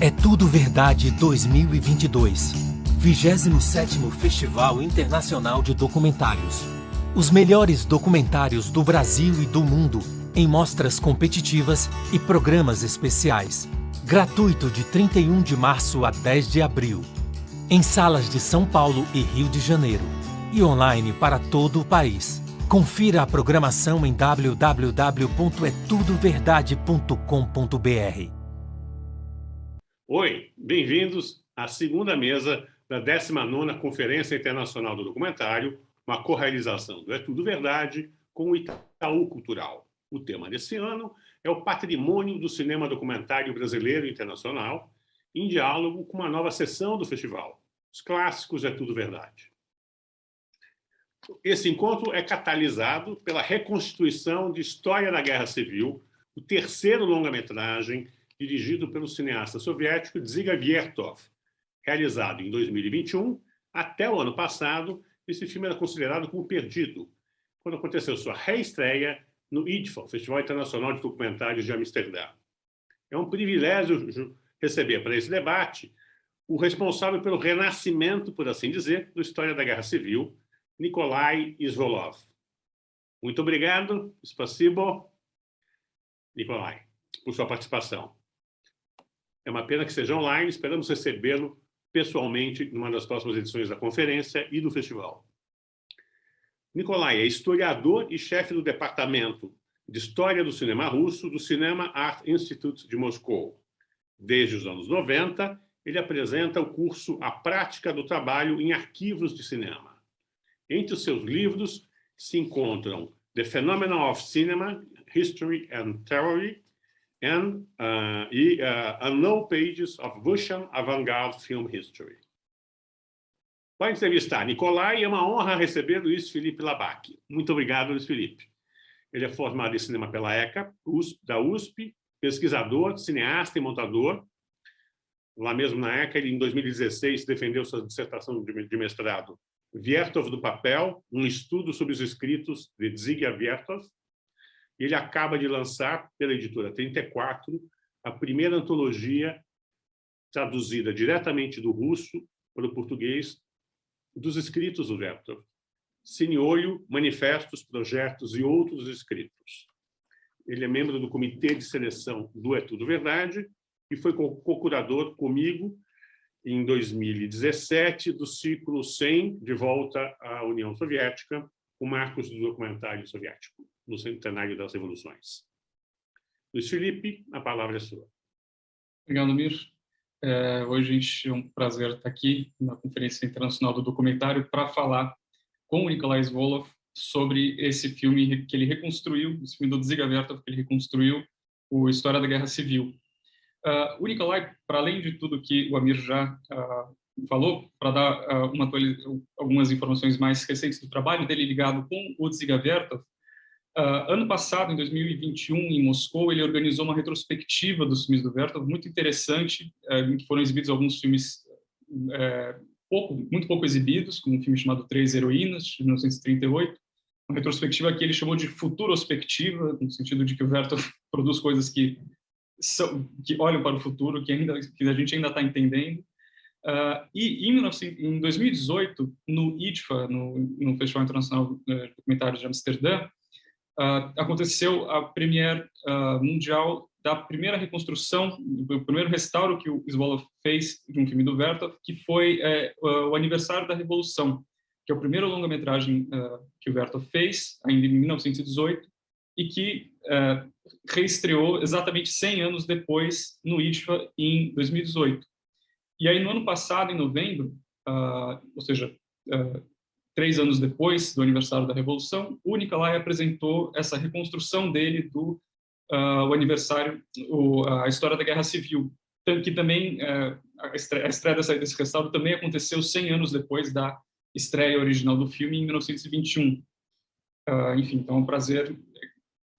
É Tudo Verdade 2022, 27º Festival Internacional de Documentários. Os melhores documentários do Brasil e do mundo em mostras competitivas e programas especiais. Gratuito de 31 de março a 10 de abril. Em salas de São Paulo e Rio de Janeiro. E online para todo o país. Confira a programação em www.etudoverdade.com.br. Oi, bem-vindos à segunda mesa da 19ª Conferência Internacional do Documentário, uma co-realização do É Tudo Verdade com o Itaú Cultural. O tema desse ano é o patrimônio do cinema documentário brasileiro e internacional, em diálogo com uma nova sessão do festival, os clássicos É Tudo Verdade. Esse encontro é catalisado pela reconstituição de História da Guerra Civil, o terceiro longa-metragem dirigido pelo cineasta soviético Dziga Viértov, realizado em 2021. Até o ano passado, esse filme era considerado como perdido, quando aconteceu sua reestreia no IDFA, Festival Internacional de Documentários de Amsterdã. É um privilégio receber para esse debate o responsável pelo renascimento, por assim dizer, da História da Guerra Civil, Nikolai Izvolov. Muito obrigado, spasibo, Nikolai, por sua participação. É uma pena que seja online, esperamos recebê-lo pessoalmente numa das próximas edições da conferência e do festival. Nikolai é historiador e chefe do Departamento de História do Cinema Russo do Cinema Art Institute de Moscou. Desde os anos 90, ele apresenta o curso A Prática do Trabalho em Arquivos de Cinema. Entre os seus livros se encontram The Phenomenon of Cinema, History and Theory, Unknown Pages of Russian Avant-Garde Film History. Para entrevistar Nikolai, é uma honra receber Luis Felipe Labaki. Muito obrigado, Luis Felipe. Ele é formado em cinema pela ECA, da USP, pesquisador, cineasta e montador. Lá mesmo na ECA, ele, em 2016, defendeu sua dissertação de mestrado Viértov do Papel, um estudo sobre os escritos de Dziga Viértov. Ele acaba de lançar, pela editora 34, a primeira antologia traduzida diretamente do russo para o português dos escritos do Viértov. Cine-olho, manifestos, projetos e outros escritos. Ele é membro do comitê de seleção do É Tudo Verdade e foi co-curador comigo em 2017 do ciclo 100 de volta à União Soviética, o Marcos do Documentário Soviético, no centenário das revoluções. Luis Felipe, a palavra é sua. Obrigado, Mir. Hoje, gente, é um prazer estar aqui na Conferência Internacional do Documentário para falar com o Nikolai Izvolov sobre esse filme que ele reconstruiu, esse filme do Dziga Viértov que ele reconstruiu, o História da Guerra Civil. O Nikolai, para além de tudo que o Amir já falou, para dar algumas informações mais recentes do trabalho dele ligado com o Dziga Viértov, ano passado, em 2021, em Moscou, ele organizou uma retrospectiva dos filmes do Viértov, muito interessante, em que foram exibidos alguns filmes muito pouco exibidos, como um filme chamado Três Heroínas, de 1938, uma retrospectiva que ele chamou de futurospectiva, no sentido de que o Viértov produz coisas que olham para o futuro, que a gente ainda está entendendo. E em 2018, no IDFA, no Festival Internacional de Documentários de Amsterdã, aconteceu a premiere mundial da primeira reconstrução, do primeiro restauro que o Izvolov fez de um filme do Viértov, que foi o Aniversário da Revolução, que é o primeiro longa-metragem que o Viértov fez, ainda em 1918, e que reestreou exatamente 100 anos depois no IDFA em 2018. E aí, no ano passado, em novembro, ou seja, 3 anos depois do aniversário da Revolução, o Nikolai apresentou essa reconstrução dele do aniversário, a História da Guerra Civil, que também, a estreia desse restauro também aconteceu 100 anos depois da estreia original do filme, em 1921. Enfim, então é um prazer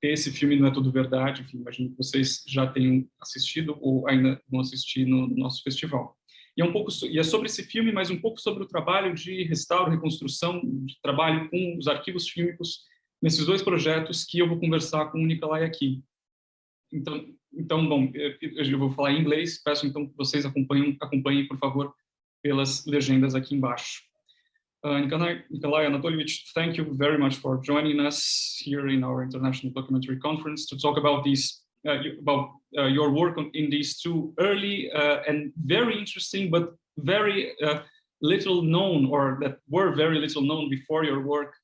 ter esse filme no É Tudo Verdade. Enfim, imagino que vocês já tenham assistido ou ainda vão assistir no nosso festival. E é sobre esse filme, mas um pouco sobre o trabalho de restauro, reconstrução, de trabalho com os arquivos fílmicos nesses 2 projetos que eu vou conversar com o Nikolai aqui. Então, Então, bom, eu vou falar em inglês, peço então que vocês acompanhem, por favor, pelas legendas aqui embaixo. Nikolai Anatolievich, thank you very much for joining us here in our International Documentary Conference to talk about your work in these two early and very interesting, but very little known, or that were very little known before your work,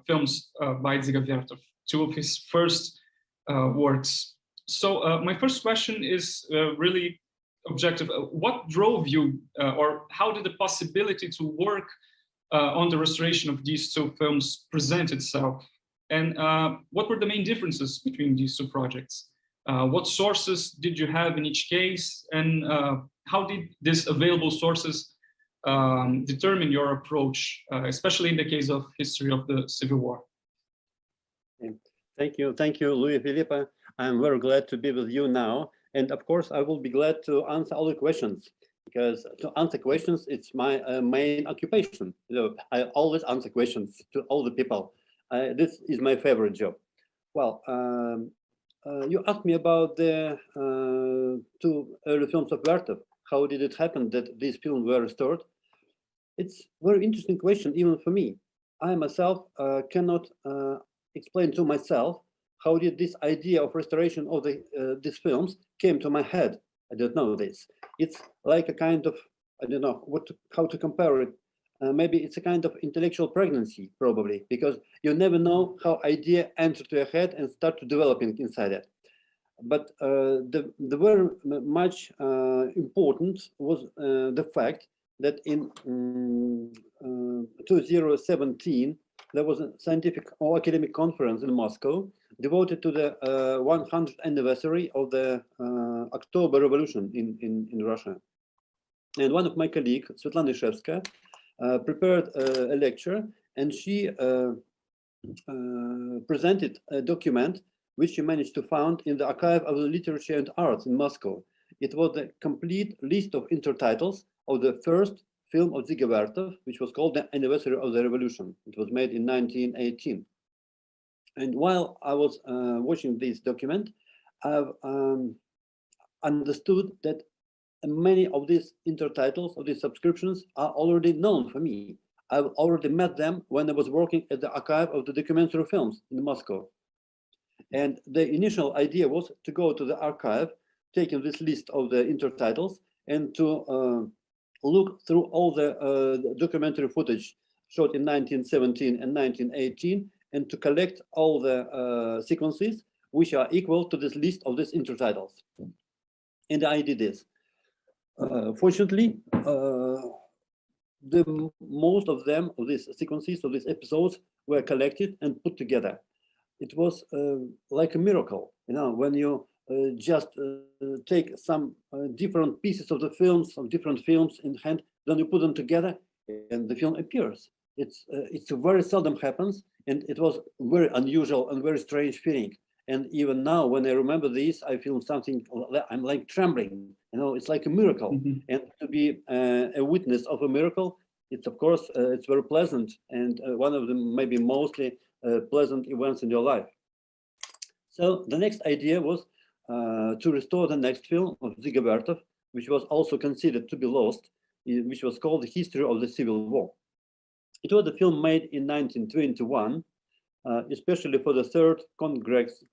films by Dziga Viértov, two of his first works. So my first question is really objective. What drove you, or how did the possibility to work on the restoration of these two films present itself? And what were the main differences between these two projects? What sources did you have in each case? And how did these available sources determine your approach, especially in the case of history of the Civil War? Thank you, Luis Felipe. I'm very glad to be with you now. And of course, I will be glad to answer all the questions, because to answer questions, it's my main occupation. You know, I always answer questions to all the people. This is my favorite job. Well, you asked me about the two early films of Viértov. How did it happen that these films were restored? It's a very interesting question, even for me. I myself cannot explain to myself how did this idea of restoration of these films came to my head. I don't know this. It's like a kind of, I don't know how to compare it. Maybe it's a kind of intellectual pregnancy, probably, because you never know how idea enter to your head and start to developing inside it. But the very much important was the fact that in 2017, there was a scientific or academic conference in Moscow devoted to the 100th anniversary of the October Revolution in Russia. And one of my colleagues, Svetlana Ishevskaya, prepared a lecture, and she presented a document which she managed to find in the Archive of the Literature and Arts in Moscow. It was the complete list of intertitles of the first film of Dziga Viértov, which was called The Anniversary of the Revolution. It was made in 1918. And while I was watching this document, I've understood that many of these intertitles of these subscriptions are already known for me. I've already met them when I was working at the Archive of the Documentary Films in Moscow. And the initial idea was to go to the archive, taking this list of the intertitles, and to look through all the documentary footage shot in 1917 and 1918, and to collect all the sequences which are equal to this list of these intertitles. And I did this. Fortunately, most of them, of these sequences, of these episodes, were collected and put together. It was like a miracle, you know, when you just take some different pieces of the films, of different films in hand, then you put them together and the film appears. It's very seldom happens, and it was very unusual and very strange feeling. And even now, when I remember this, I feel something, I'm like trembling, you know, it's like a miracle. Mm-hmm. And to be a witness of a miracle, it's of course, it's very pleasant, and one of the maybe mostly pleasant events in your life. So the next idea was to restore the next film of Dziga Viértov, which was also considered to be lost, which was called The History of the Civil War. It was a film made in 1921, especially for the third Congress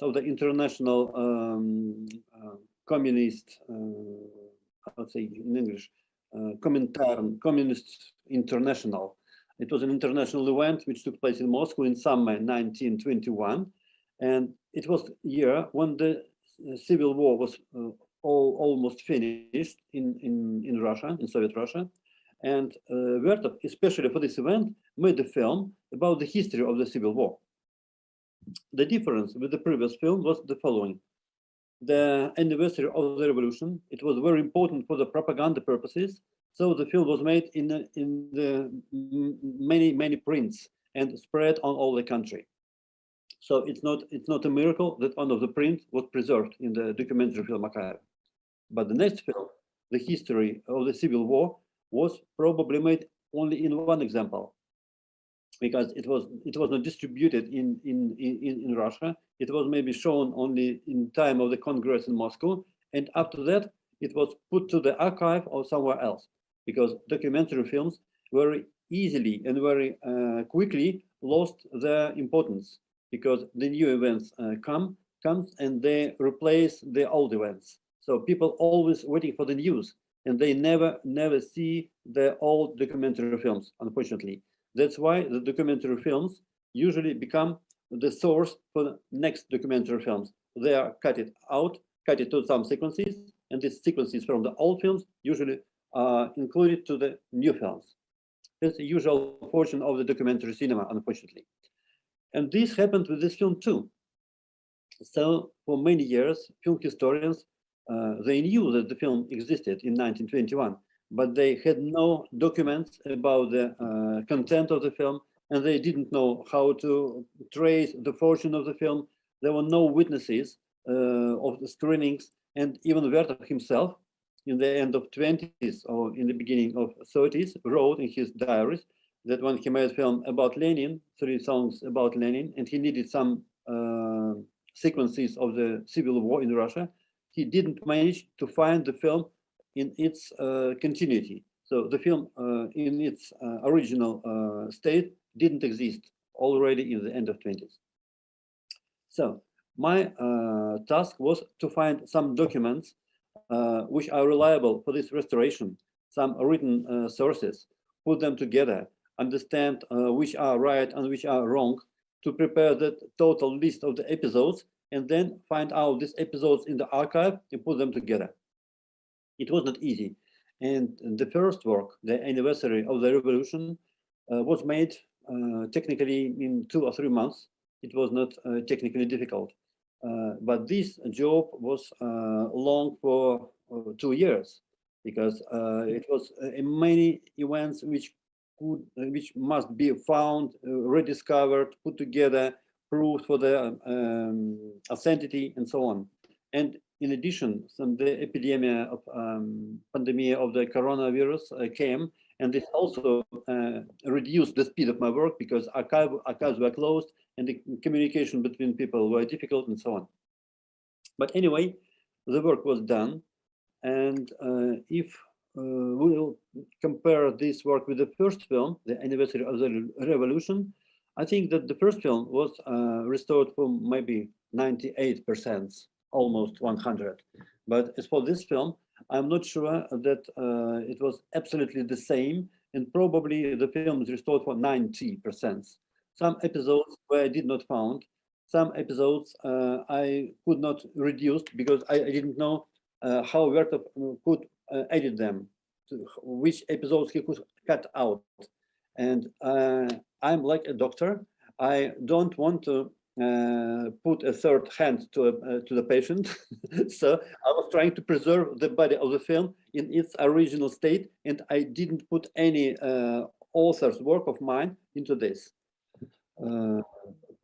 of the International Communist, I'll say in English, Communist International. It was an international event which took place in Moscow in summer 1921, and it was the year when the Civil War was almost finished in Russia, in Soviet Russia. And Viértov, especially for this event, made a film about the history of the Civil War. The difference with the previous film was the following. The anniversary of the revolution, it was very important for the propaganda purposes. So the film was made in the many prints and spread on all the country. So it's not a miracle that one of the prints was preserved in the documentary film archive. But the next film, The History of the Civil War, was probably made only in one example. because it was not distributed in Russia. It was maybe shown only in time of the Congress in Moscow, and after that it was put to the archive or somewhere else, because documentary films very easily and very quickly lost their importance, because the new events comes and they replace the old events. So people always waiting for the news, and they never see the old documentary films, unfortunately. That's why the documentary films usually become the source for the next documentary films. They are cut it to some sequences, and these sequences from the old films usually are included to the new films. That's the usual portion of the documentary cinema, unfortunately. And this happened with this film too. So for many years, film historians, they knew that the film existed in 1921, but they had no documents about the content of the film, and they didn't know how to trace the fortune of the film. There were no witnesses of the screenings, and even Viértov himself, in the end of 20s or in the beginning of 30s, wrote in his diaries that when he made a film about Lenin, 3 songs about Lenin, and he needed some sequences of the civil war in Russia, he didn't manage to find the film in its continuity. So the film in its original state didn't exist already in the end of 20s. So my task was to find some documents which are reliable for this restoration, some written sources, put them together, understand which are right and which are wrong, to prepare the total list of the episodes, and then find out these episodes in the archive and put them together. It was not easy. And the first work, the anniversary of the revolution, was made technically in 2 or 3 months. It was not technically difficult. But this job was long for 2 years, because it was many events which must be found, rediscovered, put together, proved for their authenticity, and so on. And in addition, the epidemic of pandemic of the coronavirus came, and this also reduced the speed of my work, because archives were closed and the communication between people were difficult, and so on. But anyway, the work was done, and if we will compare this work with the first film, the anniversary of the revolution, I think that the first film was restored for maybe 98%, almost 100. But as for this film, I'm not sure that it was absolutely the same, and probably the film is restored for 90%. Some episodes where I did not found, some episodes I could not reduce because I didn't know how Viértov could edit them, to which episodes he could cut out. And I'm like a doctor. I don't want to put a third hand to the patient. So I was trying to preserve the body of the film in its original state, and I didn't put any author's work of mine into this.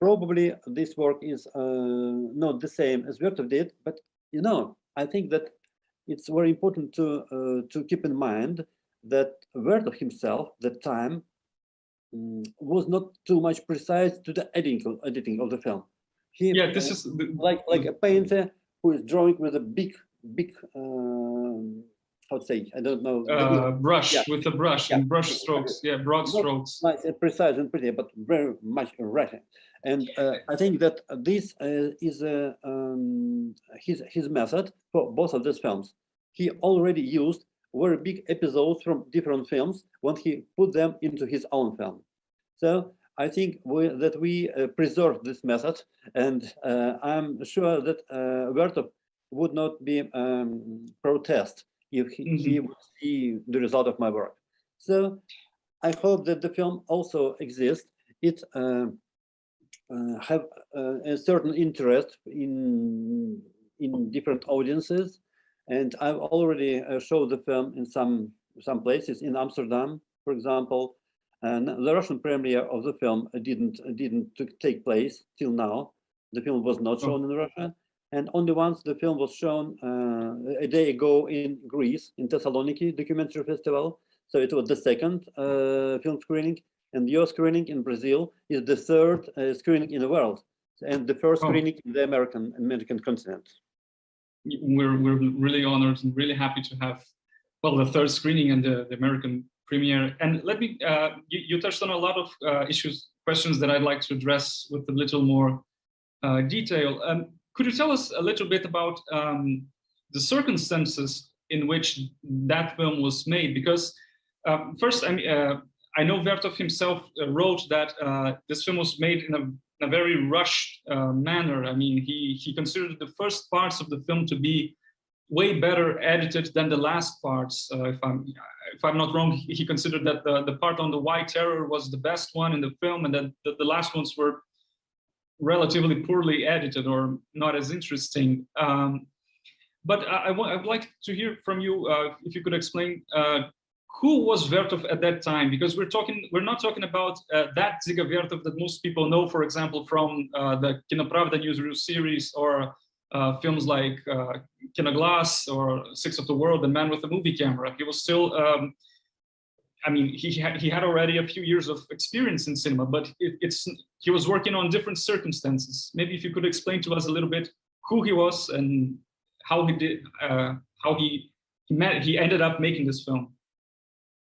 Probably this work is not the same as Viértov did, but you know, I think that it's very important to keep in mind that Viértov himself, that time, was not too much precise to the editing of the film. He, this is like a painter who is drawing with a big how to say, I don't know, brush, with a brush, and brush strokes, broad strokes. Nice and precise and pretty, but very much writing. And I think that this is his method for both of these films. He already used very big episodes from different films when he put them into his own film. So I think that we preserve this method, and I'm sure that Viértov would not be protest if he would see the result of my work. So I hope that the film also exists. It have a certain interest in different audiences, and I've already showed the film in some places, in Amsterdam, for example. And the Russian premiere of the film didn't take place till now. The film was not shown in Russia, and only once the film was shown a day ago in Greece, in Thessaloniki Documentary Festival. So it was the second film screening, and your screening in Brazil is the third screening in the world, and the first screening in the American continent. We're really honored and really happy to have, well, the third screening and the American premiere. And let me, you touched on a lot of questions that I'd like to address with a little more detail. Could you tell us a little bit about the circumstances in which that film was made? Because first, I know Viértov himself wrote that this film was made in a very rushed manner. I mean, he considered the first parts of the film to be way better edited than the last parts. If I'm not wrong, he considered that the part on the White Terror was the best one in the film, and that the last ones were relatively poorly edited or not as interesting. But I'd like to hear from you if you could explain who was Viértov at that time, because we're not talking about that Dziga Viértov that most people know, for example, from the Kinopravda newsreel series, or films like Kinoglas or Six of the World, The Man with the Movie Camera. He was still, I mean, he had already a few years of experience in cinema, but he was working on different circumstances. Maybe if you could explain to us a little bit who he was and how he did, how he ended up making this film.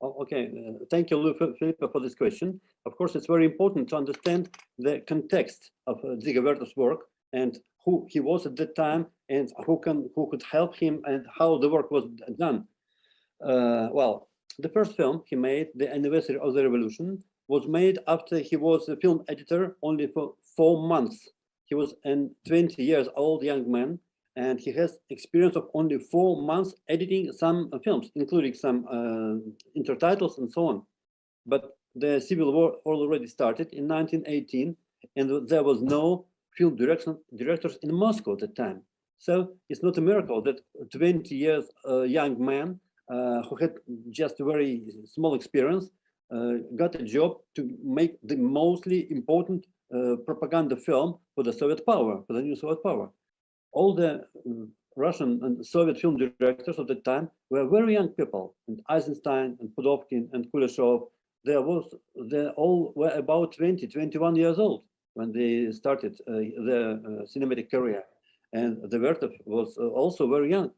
Okay, thank you, Luis Felipe, for this question. Of course, it's very important to understand the context of Dziga Viértov's work and who he was at that time, and who could help him, and how the work was done. Well, the first film he made, The Anniversary of the Revolution, was made after he was a film editor only for 4 months. He was a 20 years old young man, and he has experience of only 4 months editing some films, including some intertitles and so on. But the Civil War already started in 1918, and there was no film directors in Moscow at the time. So it's not a miracle that 20 years young man who had just a very small experience got a job to make the mostly important propaganda film for the Soviet power, for the new Soviet power. All the Russian and Soviet film directors of the time were very young people, and Eisenstein and Pudovkin and Kuleshov, they all were about 20, 21 years old when they started their cinematic career. And the Viértov was also very young.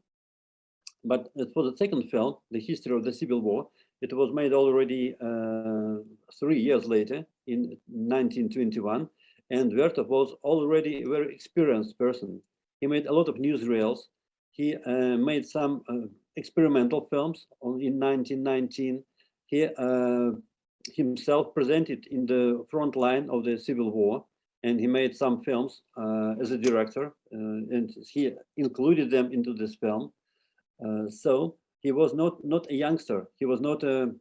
But for the second film, The History of the Civil War, it was made already 3 years later in 1921, and Viértov was already a very experienced person. He made a lot of newsreels. He made some experimental films in 1919. He himself presented in the front line of the Civil War, and he made some films as a director, and he included them into this film. So he was not a youngster. He was not a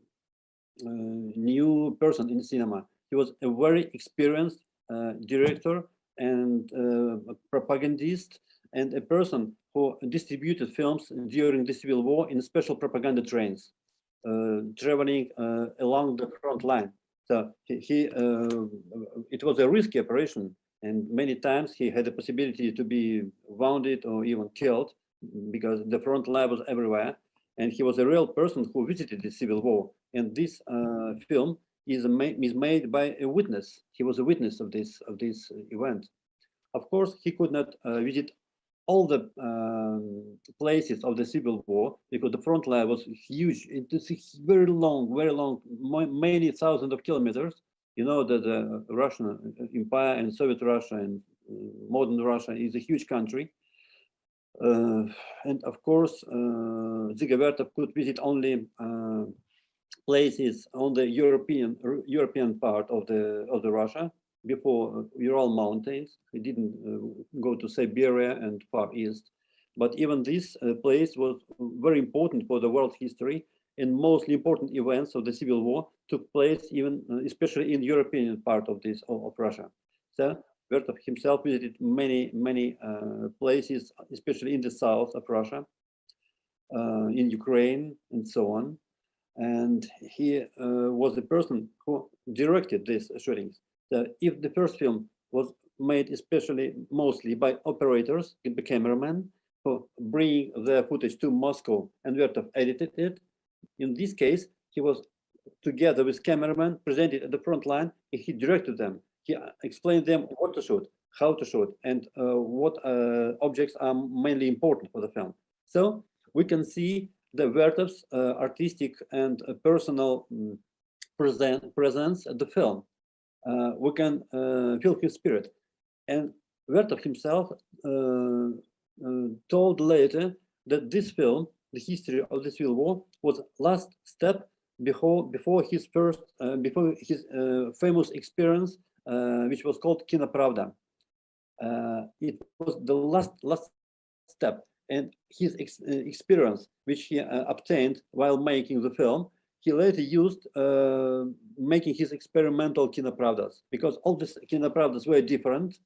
new person in cinema. He was a very experienced director and a propagandist, and a person who distributed films during the Civil War in special propaganda trains, traveling along the front line. So it was a risky operation, and many times he had the possibility to be wounded or even killed, because the front line was everywhere. And he was a real person who visited the Civil War. And this film is made by a witness. He was a witness of this event. Of course, he could not visit all the places of the Civil War, because the front line was huge. It is very long, many thousands of kilometers. You know that the Russian Empire and Soviet Russia and modern Russia is a huge country. And of course, Dziga Viértov could visit only places on the European part of the Russia, before Ural Mountains. He didn't go to Siberia and Far East. But even this place was very important for the world history, and mostly important events of the Civil War took place even, especially in the European part of Russia. So Viértov himself visited many places, especially in the south of Russia, in Ukraine, and so on. And he was the person who directed these shootings. So if the first film was made mostly by operators, the cameramen, who bring the footage to Moscow, and Viértov edited it, in this case, he was together with cameraman, presented at the front line, and he directed them. He explained them what to shoot, how to shoot, and what objects are mainly important for the film. So we can see the Viértov's artistic and personal presence at the film. We can feel his spirit. And Viértov himself told later that this film, the history of the Civil War, was last step before his famous experience, which was called Kino Pravda. It was the last step, and his experience, which he obtained while making the film, he later used making his experimental Kino Pravdas, because all these Kino Pravdas were different.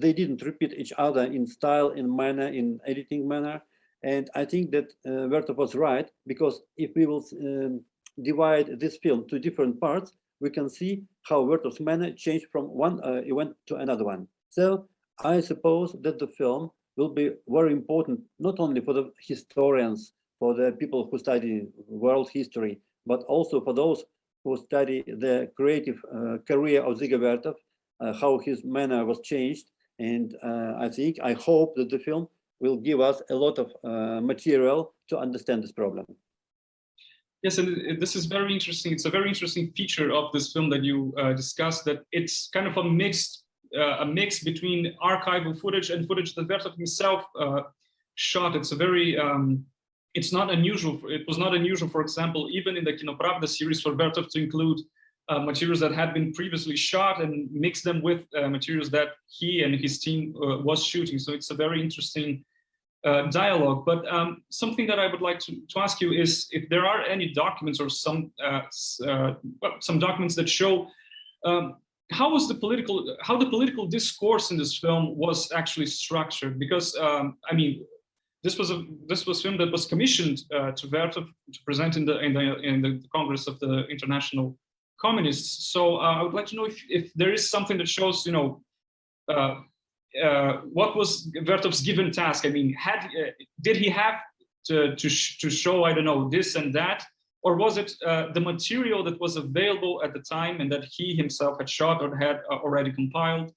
They didn't repeat each other in style, in manner, in editing manner. And I think that Viértov was right, because if we will divide this film to different parts, we can see how Viértov's manner changed from one event to another one. So I suppose that the film will be very important, not only for the historians, for the people who study world history, but also for those who study the creative career of Dziga Viértov, how his manner was changed. And I hope that the film will give us a lot of material to understand this problem. Yes, and this is very interesting. It's a very interesting feature of this film that you discussed, that it's kind of a mix between archival footage and footage that Viértov himself shot. It's a very, it's not unusual. It was not unusual, for example, even in the Kino Pravda series, for Viértov to include materials that had been previously shot and mix them with materials that he and his team was shooting. So it's a very interesting dialogue. But something that I would like to ask you is if there are any documents or some documents that show how the political discourse in this film was actually structured. Because I mean, this was film that was commissioned to Viértov to present in the Congress of the International Communists. So I would like to know if there is something that shows, you know, what was Viértov's given task? I mean, did he have to show, I don't know, this and that, or was it the material that was available at the time and that he himself had shot or had already compiled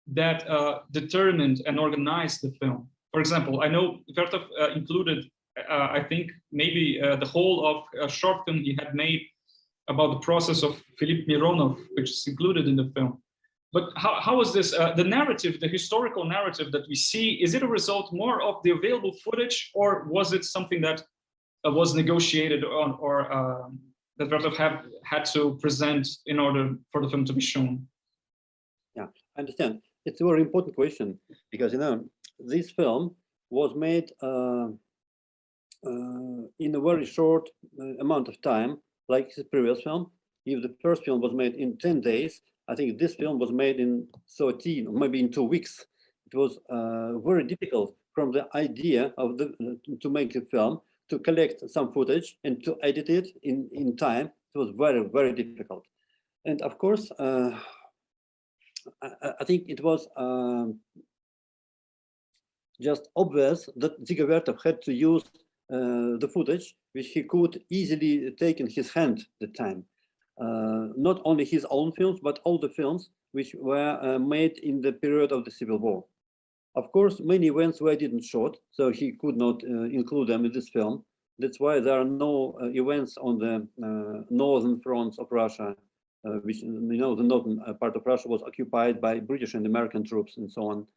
that determined and organized the film? For example, I know Viértov included, I think, maybe the whole of a short film he had made about the process of Philippe Mironov, which is included in the film. But how is this, the narrative, the historical narrative that we see, is it a result more of the available footage, or was it something that was negotiated on, or that Viértov had to present in order for the film to be shown? Yeah, I understand. It's a very important question, because, you know, this film was made in a very short amount of time, like his previous film. If the first film was made in 10 days, I think this film was made in 13, or maybe in 2 weeks. It was very difficult from the idea of to make a film, to collect some footage and to edit it in time. It was very, very difficult. And of course, I think it was just obvious that Dziga Viértov had to use the footage which he could easily take in his hand at the time. Not only his own films, but all the films which were made in the period of the Civil War. Of course, many events were didn't shot, so he could not include them in this film. That's why there are no events on the northern fronts of Russia, which, you know, the northern part of Russia was occupied by British and American troops and so on,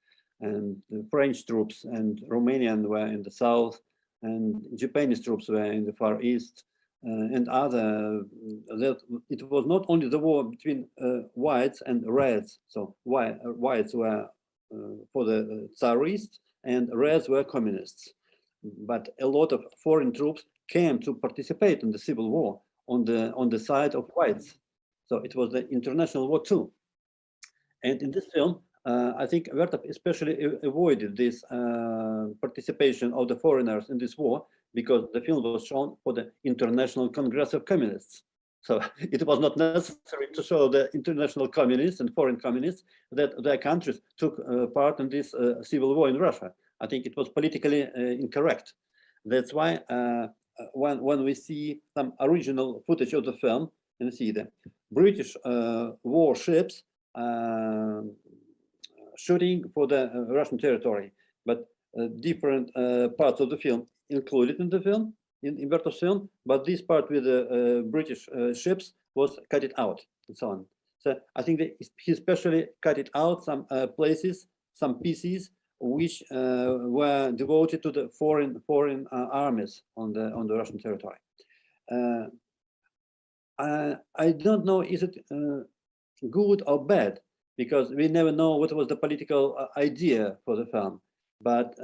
and the French troops and Romanian were in the south, and Japanese troops were in the far east, and other. That it was not only the war between whites and reds. So whites were for the Tsarists and reds were communists. But a lot of foreign troops came to participate in the civil war on the side of whites. So it was the international war too. And in this film, I think Viértov especially avoided this participation of the foreigners in this war, because the film was shown for the International Congress of Communists. So it was not necessary to show the international communists and foreign communists that their countries took part in this civil war in Russia. I think it was politically incorrect. That's why when we see some original footage of the film and see the British warships shooting for the Russian territory, but different parts of the film included in the film, in Viértov's film, but this part with the British ships was cut it out and so on. So I think that he especially cut it out some places, some pieces which were devoted to the foreign armies on the Russian territory. I don't know, is it good or bad, because we never know what was the political idea for the film. But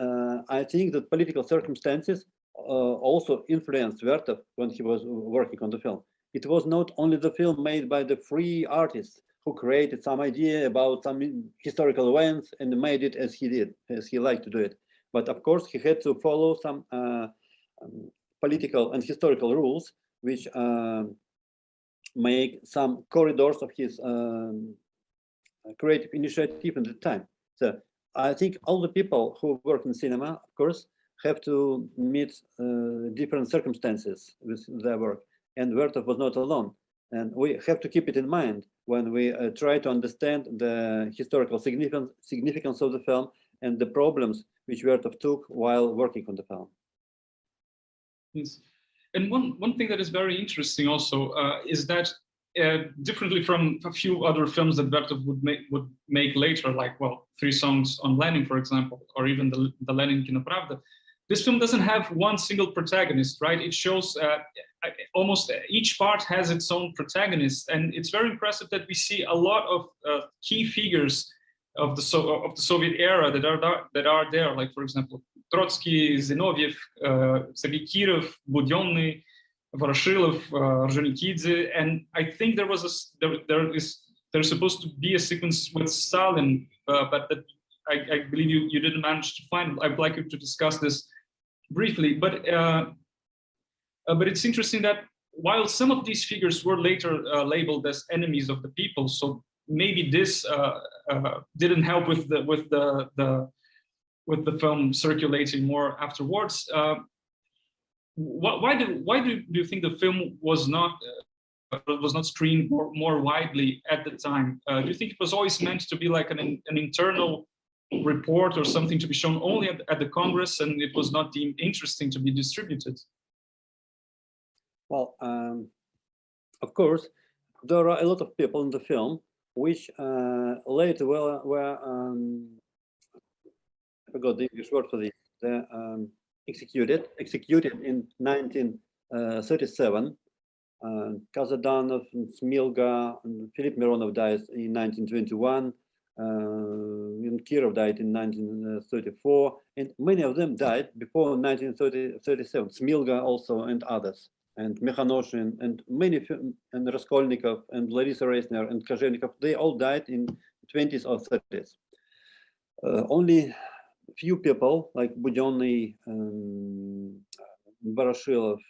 I think that political circumstances also influenced Viértov when he was working on the film. It was not only the film made by the free artists who created some idea about some historical events and made it as he did, as he liked to do it. But of course, he had to follow some political and historical rules, which make some corridors of his creative initiative at the time. So I think all the people who work in cinema, of course, have to meet different circumstances with their work. And Viértov was not alone. And we have to keep it in mind when we try to understand the historical significance of the film and the problems which Viértov took while working on the film. Yes. And one thing that is very interesting also is that differently from a few other films that Viértov would make later, like, well, 3 songs on Lenin, for example, or even the Lenin Kinopravda, this film doesn't have one single protagonist, right? It shows almost each part has its own protagonist, and it's very impressive that we see a lot of key figures of the Soviet era that are there, like, for example, Trotsky, Zinoviev, Sabikirov, Budyonny, Voroshilov, Ordzhonikidze, and I think there's supposed to be a sequence with Stalin, but that I believe you didn't manage to find. I'd like you to discuss this briefly, but it's interesting that while some of these figures were later labeled as enemies of the people, so maybe this didn't help with the film circulating more afterwards. Why do you think the film was not screened more widely at the time? Do you think it was always meant to be like an internal report or something to be shown only at the Congress, and it was not deemed interesting to be distributed? Well, of course, there are a lot of people in the film which later were I forgot the English word for this. They're executed in 1937. Kazadanov, Smilga, and Philip Mironov died in 1921. And Kirov died in 1934, and many of them died before 1937. Smilga also, and others, and Mekhanoshin, and many, and Raskolnikov, and Larisa Reisner, and Kozhennikov. They all died in 20s or 30s. Only few people like Budyonny, Voroshilov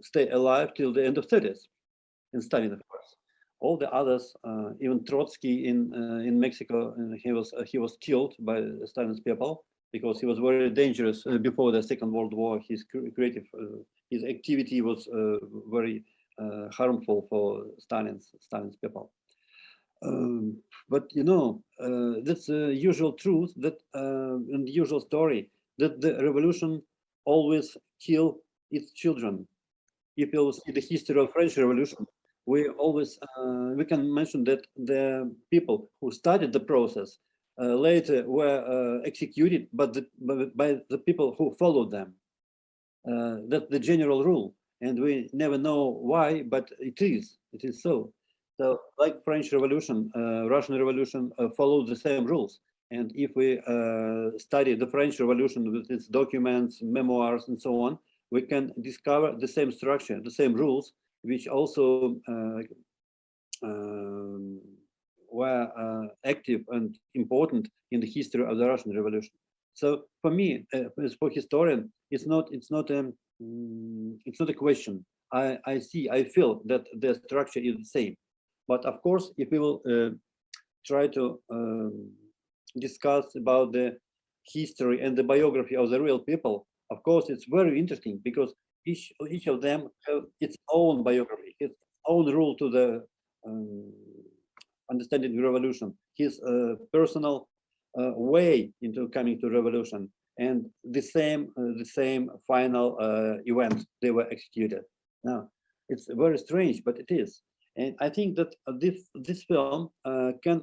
stay alive till the end of 30s, and Stalin, of course. All the others, even Trotsky in Mexico, he was killed by Stalin's people because he was very dangerous before the Second World War. His creative, his activity was very harmful for Stalin's people. But you know, that's the usual truth that and the usual story that the revolution always kill its children. If you see the history of French Revolution, we always we can mention that the people who started the process later were executed, but by the people who followed them. That's the general rule, and we never know why, but it is so. So, like French Revolution, Russian Revolution followed the same rules. And if we study the French Revolution with its documents, memoirs, and so on, we can discover the same structure, the same rules, which also were active and important in the history of the Russian Revolution. So for me, as for historian, it's not a question. I feel that the structure is the same. But of course, if we will try to discuss about the history and the biography of the real people, of course, it's very interesting because each of them have its own biography, its own rule to the understanding the revolution, his personal way into coming to revolution, and the same final event they were executed. Now, it's very strange, but it is. And I think that this film can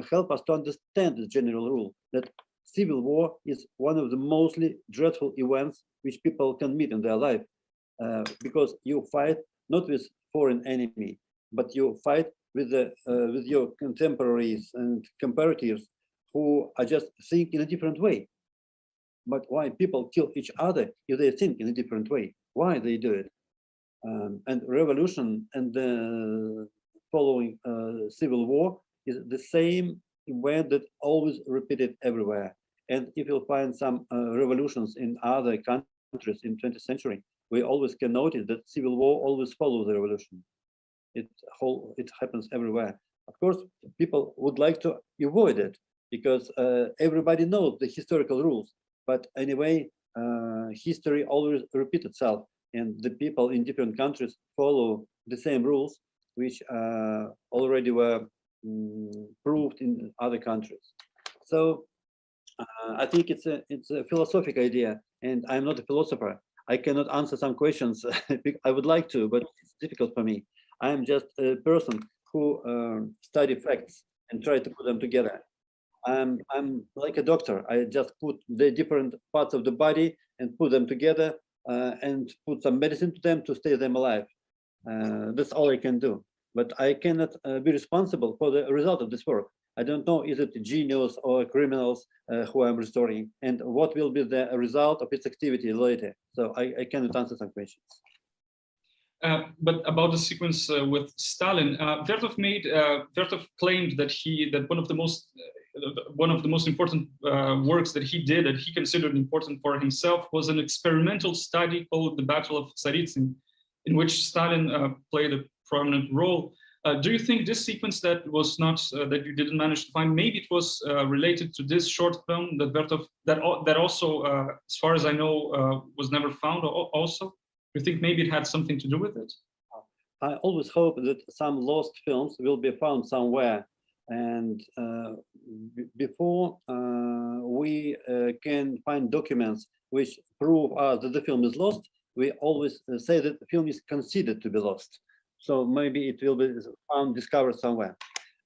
help us to understand the general rule that civil war is one of the mostly dreadful events which people can meet in their life, because you fight not with foreign enemy, but you fight with your contemporaries and comparators who are just think in a different way. But why people kill each other if they think in a different way? Why they do it? And revolution and the following civil war is the same event that always repeated everywhere. And if you'll find some revolutions in other countries in 20th century, we always can notice that civil war always follows the revolution. It happens everywhere. Of course, people would like to avoid it because everybody knows the historical rules. But anyway, history always repeats itself, and the people in different countries follow the same rules, which already were proved in other countries. So I think it's a philosophical idea, and I'm not a philosopher. I cannot answer some questions. I would like to, but it's difficult for me. I'm just a person who study facts and try to put them together. I'm like a doctor. I just put the different parts of the body and put them together and put some medicine to them to stay them alive. That's all I can do. But I cannot be responsible for the result of this work. I don't know, is it genius or criminals who I'm restoring, and what will be the result of its activity later. So I cannot answer some questions. But about the sequence with Stalin, Viértov claimed that one of the most important works that he did, that he considered important for himself, was an experimental study called The Battle of Tsaritsyn, in which Stalin played a prominent role. Do you think this sequence that was not that you didn't manage to find, maybe it was related to this short film that Viértov that also, as far as I know, was never found? Also, do you think maybe it had something to do with it? I always hope that some lost films will be found somewhere, and before we can find documents which prove that the film is lost, we always say that the film is considered to be lost. So maybe it will be found, discovered somewhere.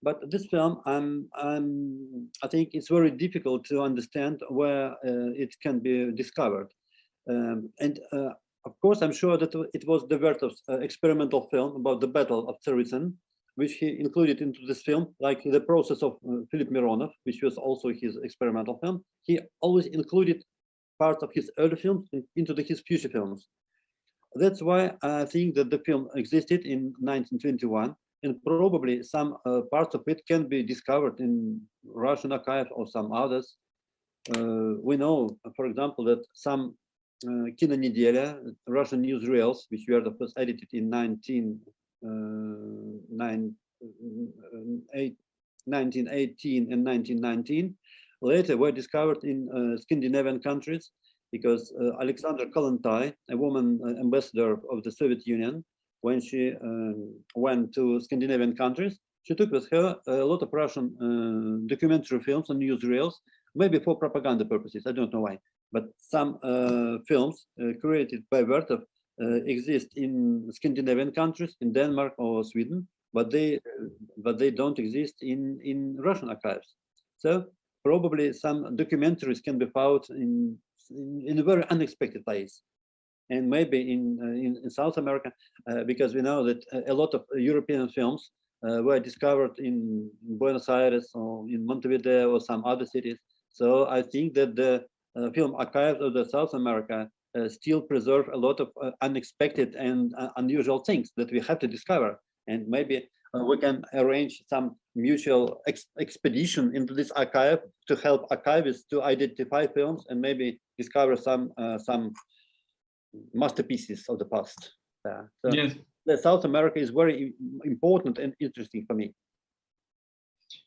But this film, I think it's very difficult to understand where it can be discovered. Of course, I'm sure that it was the Viértov's experimental film about the Battle of Tsaritsyn, which he included into this film, like the process of Philip Mironov, which was also his experimental film. He always included parts of his early films into his future films. That's why I think that the film existed in 1921, and probably some parts of it can be discovered in Russian archive or some others. We know, for example, that some Kino Nedelia, Russian newsreels, which were the first edited in 1918 and 1919, later were discovered in Scandinavian countries, because Alexandra Kollontai, a woman ambassador of the Soviet Union, when she went to Scandinavian countries, she took with her a lot of Russian documentary films and newsreels, maybe for propaganda purposes, I don't know why. But some films created by Viértov exist in Scandinavian countries, in Denmark or Sweden, but they don't exist in Russian archives. So probably some documentaries can be found in a very unexpected place, and maybe in South America, because we know that a lot of European films were discovered in Buenos Aires or in Montevideo or some other cities. So I think that the film archives of the South America still preserve a lot of unexpected and unusual things that we have to discover, and maybe we can arrange some mutual expedition into this archive to help archivists to identify films and maybe discover some masterpieces of the past. So yes. South America is very important and interesting for me.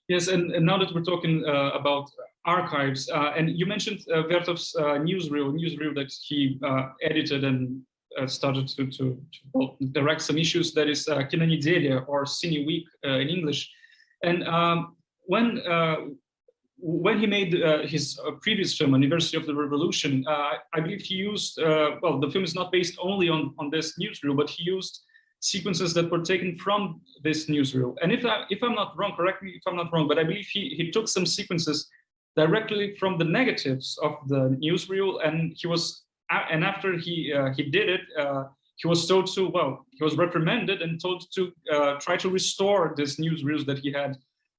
Yes, and now that we're talking about archives, and you mentioned Viértov's newsreel that he edited and started to direct some issues. That is Kinonedelia, or Cine Week in English. And when he made his previous film, Anniversary of the Revolution, I believe he used, well, the film is not based only on this newsreel, but he used sequences that were taken from this newsreel. And if I'm not wrong, correct me if I'm not wrong, but I believe he took some sequences directly from the negatives of the newsreel, and after he did it, he was told to, well, he was reprimanded and told to try to restore this newsreels that he had,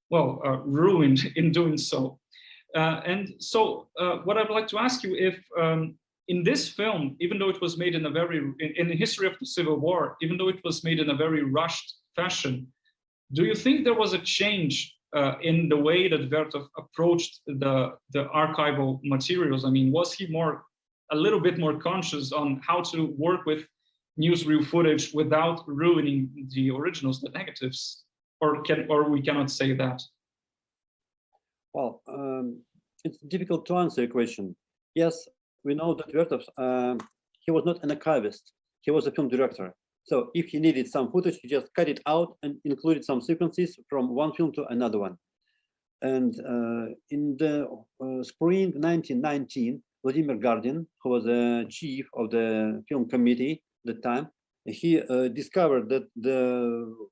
well, ruined in doing so. And so what I'd like to ask you, if in this film, even though it was made in the history of the Civil War, even though it was made in a very rushed fashion, do you think there was a change in the way that Viértov approached the archival materials? I mean, was he a little bit more conscious on how to work with newsreel footage without ruining the originals, the negatives? Or we cannot say that? Well, it's difficult to answer your question. Yes, we know that Viértov, he was not an archivist. He was a film director. So if he needed some footage, he just cut it out and included some sequences from one film to another one. And in the spring 1919, Vladimir Gardin, who was the chief of the film committee at the time, he discovered that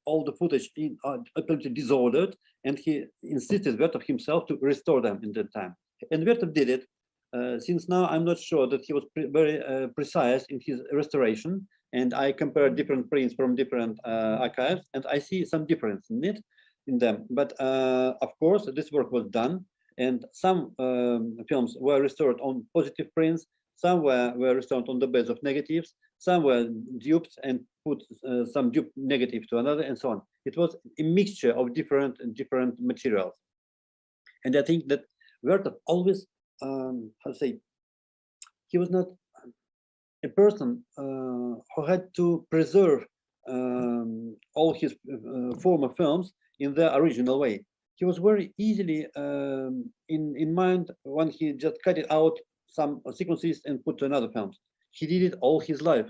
all the footage apparently disordered, and he insisted Viértov himself to restore them in that time. And Viértov did it. Since now I'm not sure that he was very precise in his restoration, and I compared different prints from different archives, and I see some difference in them. But of course, this work was done, and some films were restored on positive prints, some were restored on the base of negatives, some were duped and put some duped negative to another, and so on. It was a mixture of different materials. And I think that Viértov always, how to say, he was not a person who had to preserve all his former films in their original way. He was very easily in mind when he just cut it out some sequences and put to another films. He did it all his life.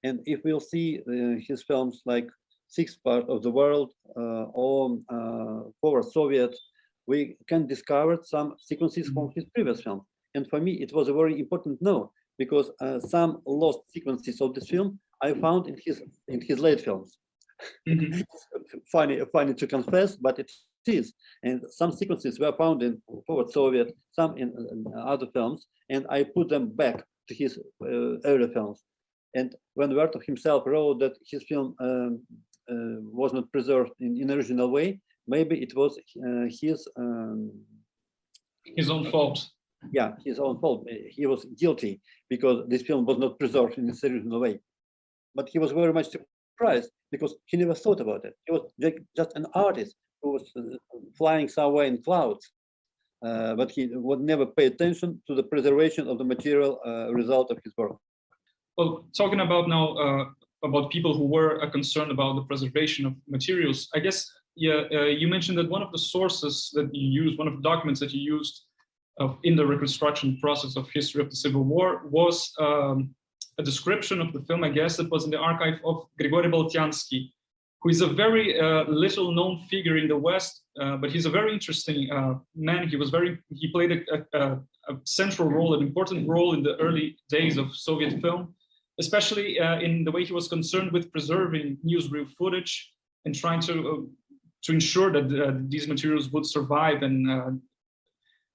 And if we'll see his films like Sixth Part of the World or Forward Soviet, we can discover some sequences from his previous film. And for me, it was a very important note, because some lost sequences of this film I found in his late films. Mm-hmm. funny to confess, but it is. And some sequences were found in Forward Soviet, some in other films, and I put them back to his early films. And when Viértov himself wrote that his film was not preserved in original way, maybe it was his own fault. Yeah, his own fault. He was guilty because this film was not preserved in its original way. But he was very much surprised because he never thought about it. He was just an artist who was flying somewhere in clouds, but he would never pay attention to the preservation of the material result of his work. Well, talking about now about people who were concerned about the preservation of materials, I guess, you mentioned that one of the sources that you used, one of the documents that you used in the reconstruction process of history of the Civil War was a description of the film, I guess, that was in the archive of Grigory Boltyansky, who is a very little known figure in the West, but he's a very interesting man. He played a central role, an important role in the early days of Soviet film, especially in the way he was concerned with preserving newsreel footage and trying to ensure that these materials would survive and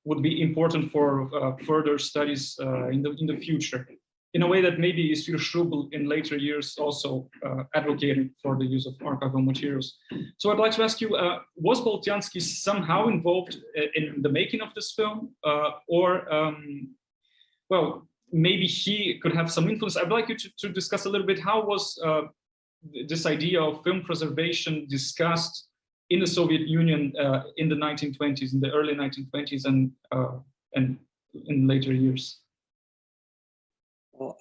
would be important for further studies in the future, in a way that maybe Isfir Shrubel in later years also advocated for the use of archival materials. So I'd like to ask you, was Boltyansky somehow involved in the making of this film? Well, maybe he could have some influence. I'd like you to discuss a little bit how was this idea of film preservation discussed in the Soviet Union in the 1920s, in the early 1920s, and in later years? Well,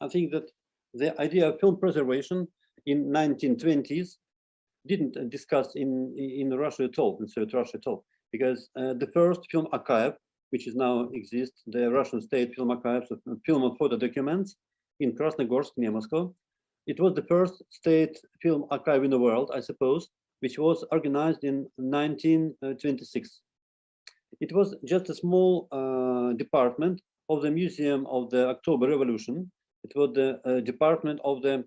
I think that the idea of film preservation in 1920s didn't discuss in Russia at all, in Soviet Russia at all, because the first film archive which is now exists, the Russian State Film Archives of film and photo documents in Krasnogorsk near Moscow. It was the first state film archive in the world, I suppose, which was organized in 1926. It was just a small department of the Museum of the October Revolution. It was the department of the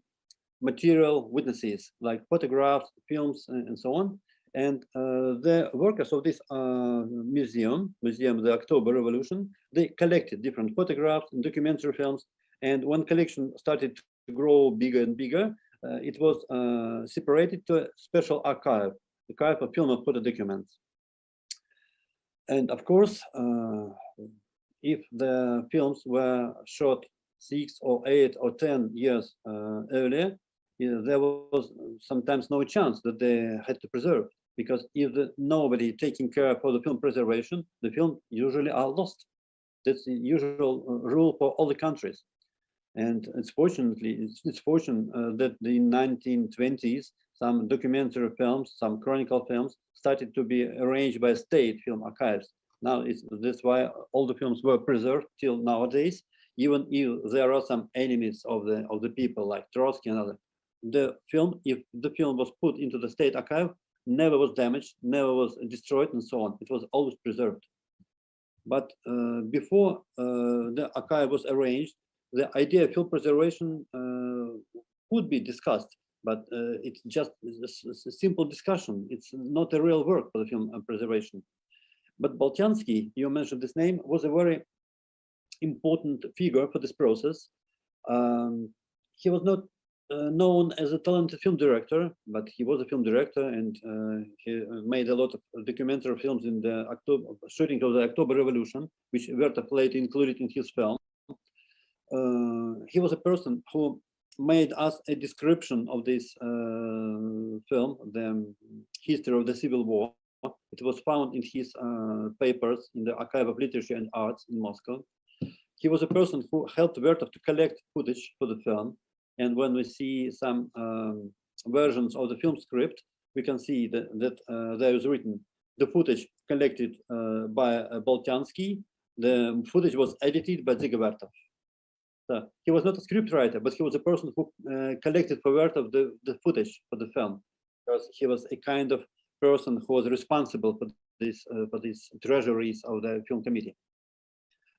material witnesses, like photographs, films, and so on. And the workers of this museum of the October Revolution, they collected different photographs and documentary films. And when collection started to grow bigger and bigger, it was separated to a special archive of film and photo documents. And of course, if the films were shot 6 or 8 or 10 years earlier, there was sometimes no chance that they had to preserve, because if nobody taking care for the film preservation, the film usually are lost. That's the usual rule for all the countries. And it's fortunate that in 1920s, some documentary films, some chronicle films started to be arranged by state film archives. Now that's why all the films were preserved till nowadays, even if there are some enemies of the people like Trotsky and others. The film, if the film was put into the state archive, never was damaged, never was destroyed, and so on. It was always preserved. But before the archive was arranged, the idea of film preservation could be discussed, but it's just a simple discussion. It's not a real work for the film preservation. But Boltiansky, you mentioned this name, was a very important figure for this process. He was not known as a talented film director, but he was a film director, and he made a lot of documentary films in the shooting of the October Revolution, which Viértov later included in his film. He was a person who made us a description of this film, the history of the Civil War. It was found in his papers in the Archive of Literature and Arts in Moscow. He was a person who helped Viértov to collect footage for the film. And when we see some versions of the film script, we can see that there is written the footage collected by Boltiansky. The footage was edited by Dziga Viértov. So he was not a scriptwriter, but he was a person who collected for Viértov the footage for the film, because he was a kind of person who was responsible for these treasuries of the film committee.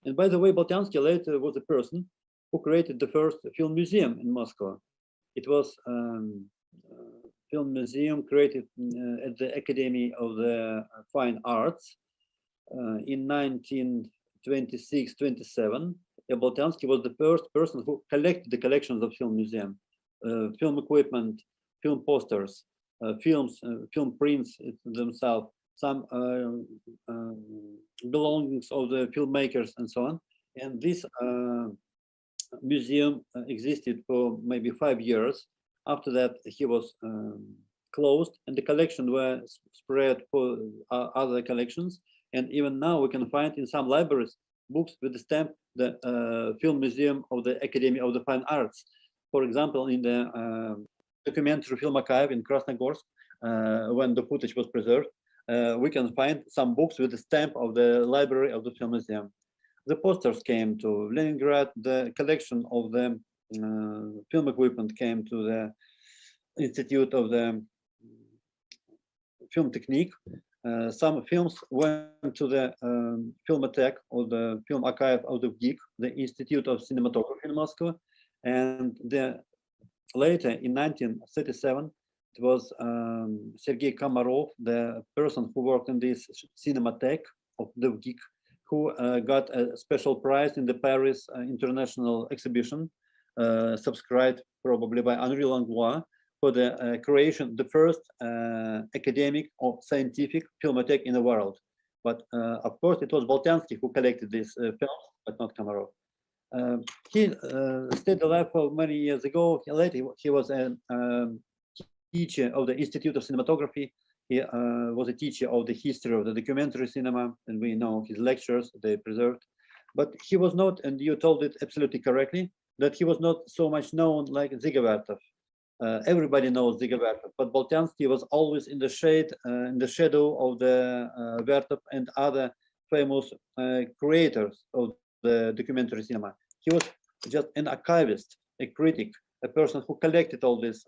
And by the way, Boltiansky later was a person who created the first film museum in Moscow. It was a film museum created at the Academy of the Fine Arts in 1926-27. Boltiansky was the first person who collected the collections of film museum, film equipment, film posters, films, film prints themselves, some belongings of the filmmakers and so on. And this museum existed for maybe 5 years. After that, he was closed, and the collection were spread for other collections. And even now, we can find in some libraries books with the stamp the Film Museum of the Academy of the Fine Arts. For example, in the documentary film archive in Krasnogorsk, when the footage was preserved, we can find some books with the stamp of the library of the Film Museum. The posters came to Leningrad. The collection of the film equipment came to the Institute of the Film Technique. Some films went to the Filmothek, or the Film Archive of the GIG, the Institute of Cinematography in Moscow. And later, in 1937, it was Sergei Komarov, the person who worked in this Cinemathek of the GIG, who got a special prize in the Paris International Exhibition, subscribed probably by Henri Langlois, for the creation, the first academic or scientific filmothek in the world. But of course, it was Boltiansky who collected these films, but not Komarov. He stayed alive for many years ago. Later, he was a teacher of the Institute of Cinematography. He was a teacher of the history of the documentary cinema, and we know his lectures, they preserved. But he was not, and you told it absolutely correctly, that he was not so much known like Dziga Viértov. Everybody knows Dziga Viértov, but Boltiansky was always in the shade, in the shadow of the Viértov and other famous creators of the documentary cinema. He was just an archivist, a critic, a person who collected all this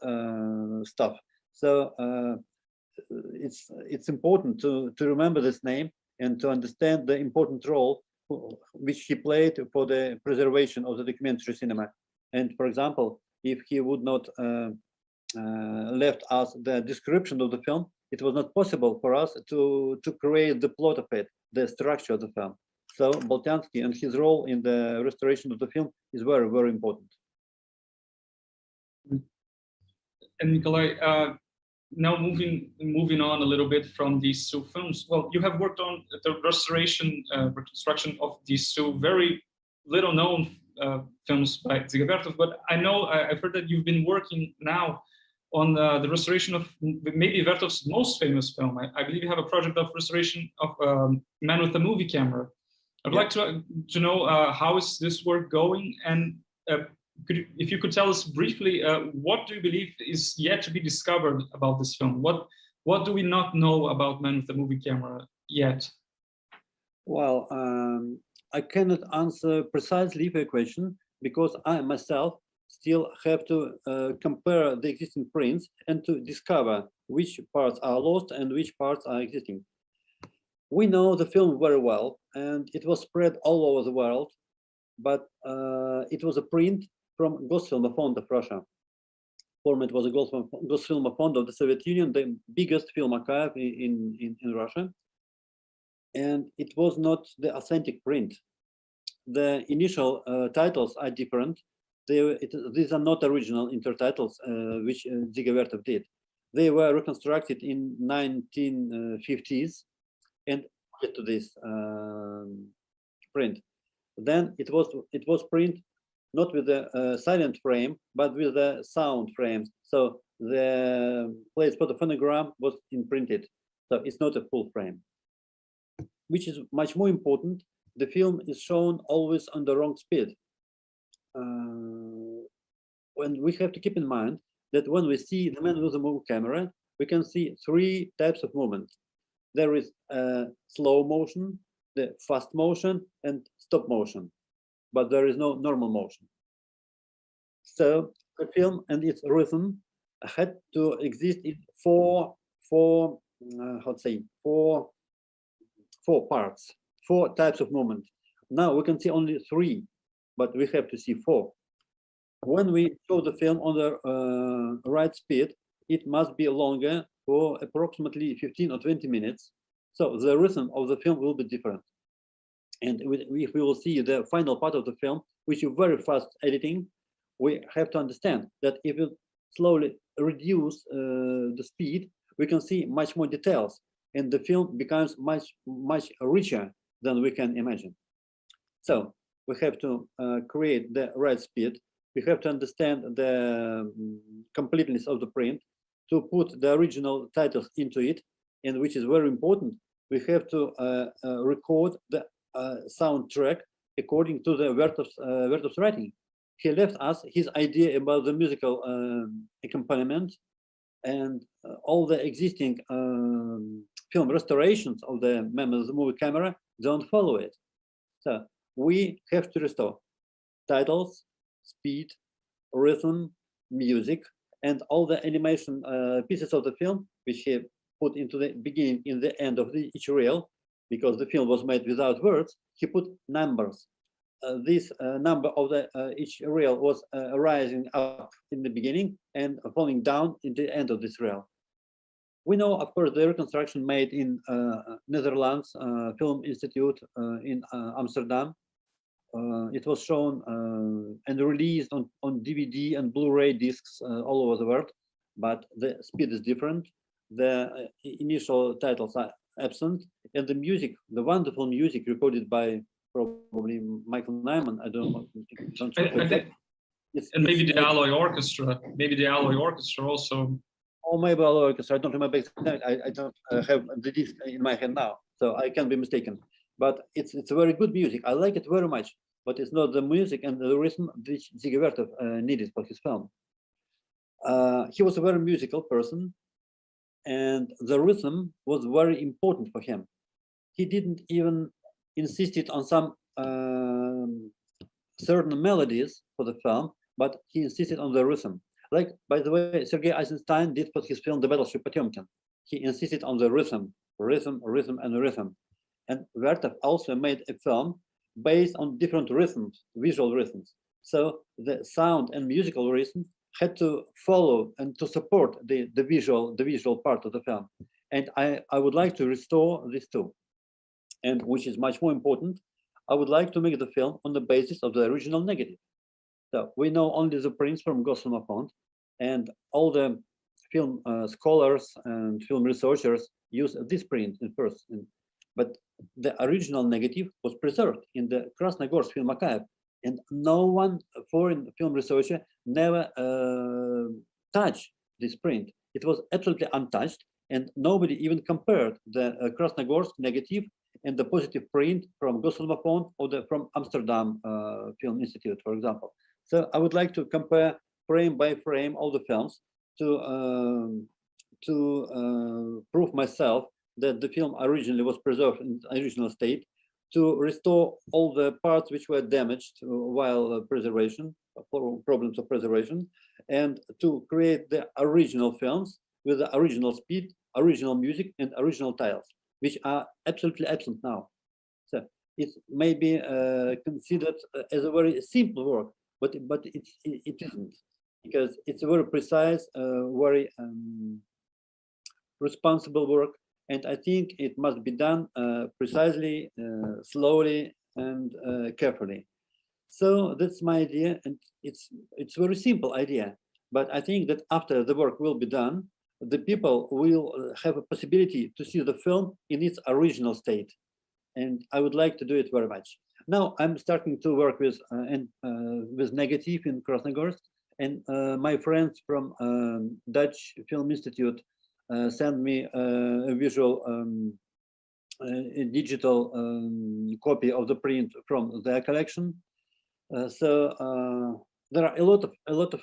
stuff. So it's important to remember this name and to understand the important role which he played for the preservation of the documentary cinema. And for example, if he would not left us the description of the film, it was not possible for us to create the plot of it, the structure of the film. So Boltanski and his role in the restoration of the film is very, very important. And Nikolai, now moving on a little bit from these two films. Well, you have worked on the restoration, reconstruction of these two very little known films by Dziga Viértov, but I know I've heard that you've been working now on the restoration of maybe Viértov's most famous film. I believe you have a project of restoration of Man with a Movie Camera. I'd like to know how is this work going, and if you could tell us briefly, what do you believe is yet to be discovered about this film? What do we not know about Man with a Movie Camera yet? Well, I cannot answer precisely your question because I myself still have to compare the existing prints and to discover which parts are lost and which parts are existing. We know the film very well, and it was spread all over the world, but it was a print from Gosfilmofond of Russia. Former it was a Gosfilmofond of the Soviet Union, the biggest film archive in Russia. And it was not the authentic print. The initial titles are different. These are not original intertitles, which Dziga Viértov did. They were reconstructed in 1950s and to this print. Then it was print not with the silent frame, but with the sound frames. So the place for the phonogram was imprinted. So it's not a full frame. Which is much more important, the film is shown always on the wrong speed. When we have to keep in mind that when we see the Man with the Movie Camera, we can see three types of movement. There is slow motion, the fast motion, and stop motion, but there is no normal motion. So the film and its rhythm had to exist in four parts, four types of movement. Now we can see only three, but we have to see four. When we show the film on the right speed, it must be longer for approximately 15 or 20 minutes. So the rhythm of the film will be different. And if we will see the final part of the film, which is very fast editing, we have to understand that if we slowly reduce the speed, we can see much more details, and the film becomes much richer than we can imagine. So we have to create the right speed. We have to understand the completeness of the print, to put the original titles into it, and which is very important, we have to record the soundtrack according to the Viértov's writing. He left us his idea about the musical accompaniment, and all the existing film restorations of the Man with the Movie Camera don't follow it. So we have to restore titles, speed, rhythm, music, and all the animation pieces of the film, which he put into the beginning, in the end of each reel, because the film was made without words. He put numbers. This number of each reel was rising up in the beginning and falling down in the end of this reel. We know, of course, the reconstruction made in Netherlands Film Institute in Amsterdam. It was shown and released on DVD and Blu-ray discs all over the world, but the speed is different. The initial titles are absent, and the music, the wonderful music recorded by probably Michael Nyman, I don't know. And maybe the Alloy Orchestra, also. Or maybe Alloy Orchestra, I don't remember exactly. I don't have the disc in my hand now, so I can be mistaken. But it's a very good music. I like it very much, but it's not the music and the rhythm which Dziga Viértov needed for his film. He was a very musical person, and the rhythm was very important for him. He didn't even insisted on some certain melodies for the film, but he insisted on the rhythm. Like, by the way, Sergei Eisenstein did for his film The Battleship Potemkin. He insisted on the rhythm, and rhythm. And Viértov also made a film based on different rhythms, visual rhythms. So the sound and musical rhythms had to follow and to support the visual part of the film. And I would like to restore this too. And which is much more important, I would like to make the film on the basis of the original negative. So we know only the prints from Gosfilmfond, and all the film scholars and film researchers use this print in first. But the original negative was preserved in the Krasnogorsk Film Archive, and no one foreign film researcher never touched this print. It was absolutely untouched, and nobody even compared the Krasnogorsk negative and the positive print from Gosfilmfond or from Amsterdam Film Institute, for example. So I would like to compare frame by frame all the films to prove myself that the film originally was preserved in its original state, to restore all the parts which were damaged while preservation, for problems of preservation, and to create the original films with the original speed, original music, and original titles, which are absolutely absent now. So it may be considered as a very simple work, but it isn't, because it's a very precise, very responsible work, and I think it must be done precisely, slowly, and carefully. So that's my idea, and it's a very simple idea, but I think that after the work will be done, the people will have a possibility to see the film in its original state, and I would like to do it very much. Now I'm starting to work with negative in Krasnogorsk, and my friends from Dutch Film Institute send me a visual, a digital copy of the print from their collection. So there are a lot of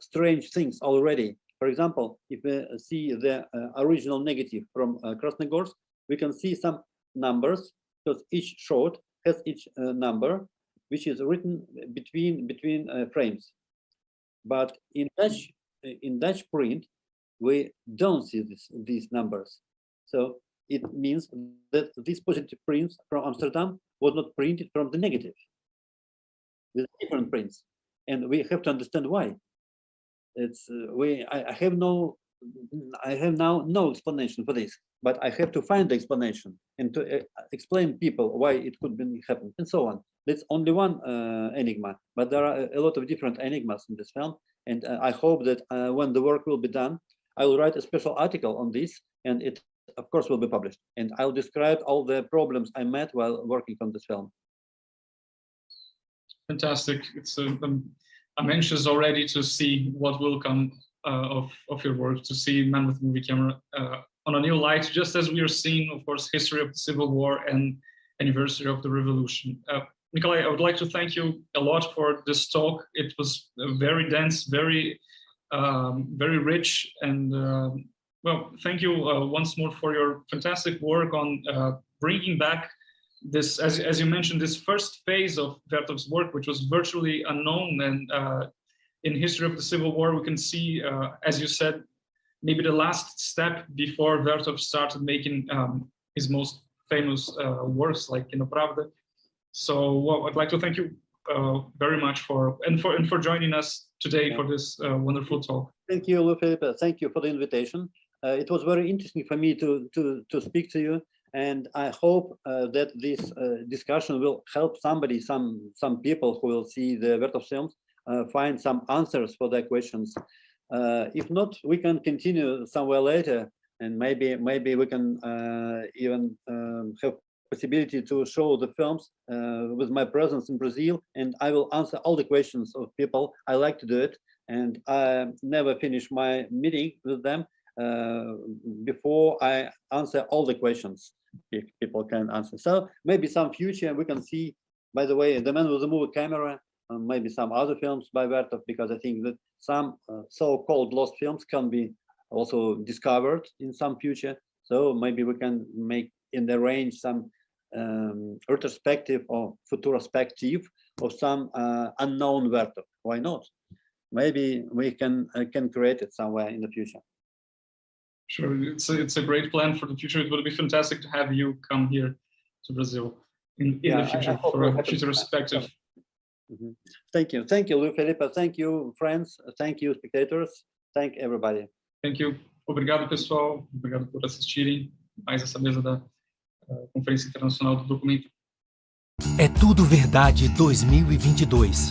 strange things already. For example, if we see the original negative from Krasnogorsk, we can see some numbers, because each shot has each number, which is written between frames. But in Dutch print, we don't see these numbers. So it means that these positive prints from Amsterdam was not printed from the negative, with different prints, and we have to understand why. It's I have now no explanation for this, but I have to find the explanation and to explain people why it could be happen, and so on. That's only one enigma, but there are a lot of different enigmas in this film, and I hope that when the work will be done, I will write a special article on this, and it of course will be published, and I'll describe all the problems I met while working on this film. Fantastic. It's I'm anxious already to see what will come of your work, to see Man with Movie Camera on a new light, just as we are seeing, of course, history of the Civil War and anniversary of the Revolution. Nikolai, I would like to thank you a lot for this talk. It was very dense, very rich, and well, thank you once more for your fantastic work on bringing back this, as you mentioned, this first phase of Viértov's work, which was virtually unknown. And in history of the Civil War, we can see, as you said, maybe the last step before Viértov started making his most famous works, like Pravda. So well, I'd like to thank you very much for joining us today for this wonderful talk. Thank you, Luis Felipe. Thank you for the invitation. It was very interesting for me to speak to you, and I hope that this discussion will help somebody, some people who will see the Viértov films, find some answers for their questions. If not, we can continue somewhere later, and maybe we can even have possibility to show the films with my presence in Brazil, and I will answer all the questions of people. I like to do it, and I never finish my meeting with them before I answer all the questions if people can answer. So maybe some future we can see, by the way, The Man with the Movie Camera, maybe some other films by Viértov, because I think that some so-called lost films can be also discovered in some future. So maybe we can make in the range some retrospective or futurospective of some unknown Viértov. Why not? Maybe we can create it somewhere in the future. Sure, it's a great plan for the future. It would be fantastic to have you come here to Brazil in the future for a future perspective. Mm-hmm. Thank you, Luis Felipe. Thank you, friends. Thank you, spectators. Thank everybody. Thank you. Obrigado, pessoal. Obrigado por assistirem mais essa mesa da Conferência Internacional do Documentário. É Tudo Verdade 2022,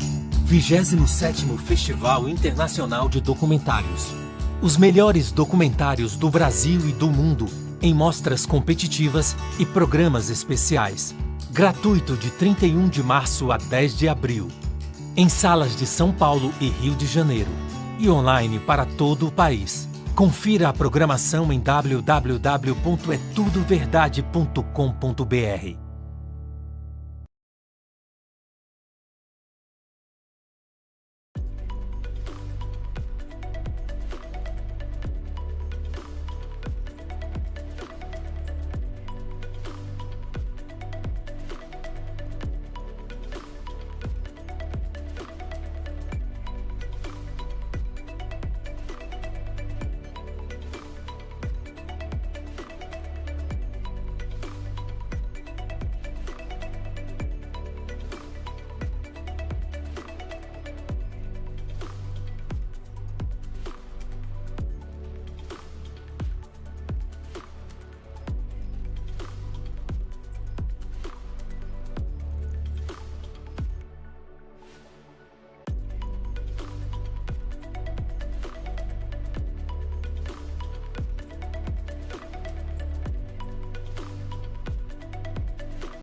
27º Festival Internacional de Documentários. Os melhores documentários do Brasil e do mundo em mostras competitivas e programas especiais. Gratuito de 31 de março a 10 de abril. Em salas de São Paulo e Rio de Janeiro. E online para todo o país. Confira a programação em www.etudoverdade.com.br.